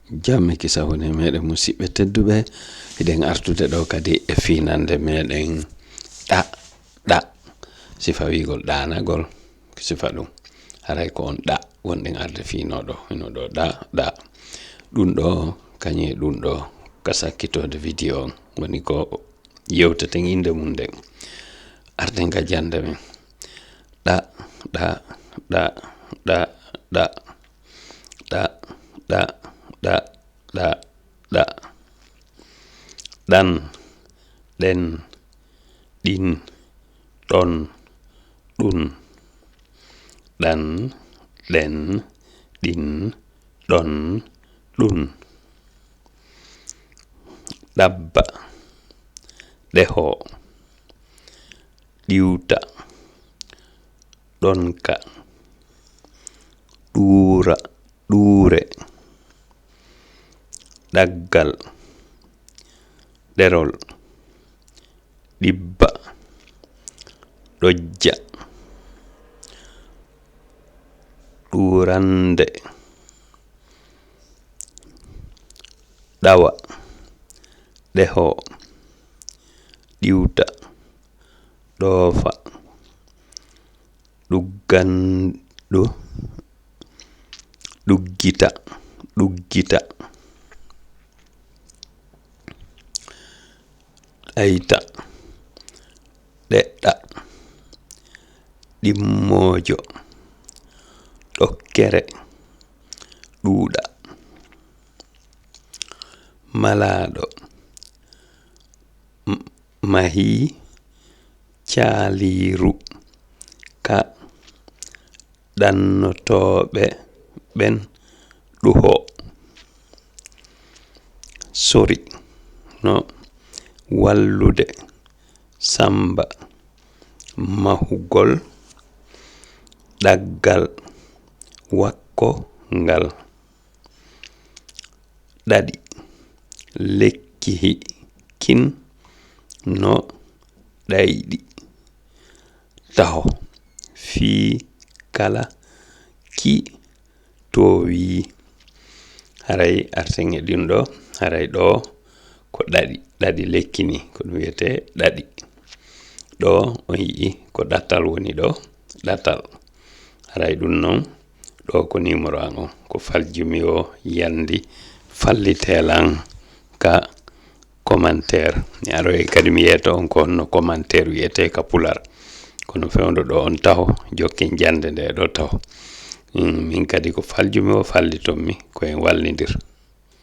Jamme kisa woni meɗen musidɓe tedduɓe, eɗen artude ɗo kadi e finande meɗen ɗa sifa wigol ɗanagol sifa ɗum haray ko on ɗa wonɗen arde finoɗo ɗo ɗa ɗum ɗo kañum ɗum ɗo ka sakkitode vidéo on woni ko yewteten inde mum nden arden ka jande men ɗa ɗa ɗa ɗa ɗa ɗa ɗa ɗa ɗa ɗa ɗan ɗen ɗin ɗon ɗun ɗan ɗen ɗin ɗon ɗun ɗabba ɗeho ɗiwta ɗonka ɗuura ɗuure ɗaggal ɗerol ɗibba ɗojja ɗuurande ɗawa ɗeho ɗiwta ɗoofa ɗugganɗo ɗuggita ɗuggita ɗayta ɗeɗɗa ɗimmoojo ɗokkere ɗuuɗa malaaɗo mahii caaliiru ka ɗannotooɓe ɓen ɗuho sori no wallude samba mahugol ɗaggal wakko ngal ɗaɗi lekkihi kin no ɗayɗi taho fii kala ki towi haray arten e ɗin ɗo haray ɗo ko ɗaɗi lekki ni ko ɗum wiyete ɗaɗi ɗo on yii ko ɗatal woni ɗo ɗatal haray ɗum non ɗo ko numéro an on ko faljumi o yandi fallitelan ka commentaire mi aroy kadi mi yeeto on ko honno commentaire wiyete ka pular kono fewndo ɗo on taho jokken jande nde ɗo taho min kadi ko faljumi o falliton mi koyen wallidir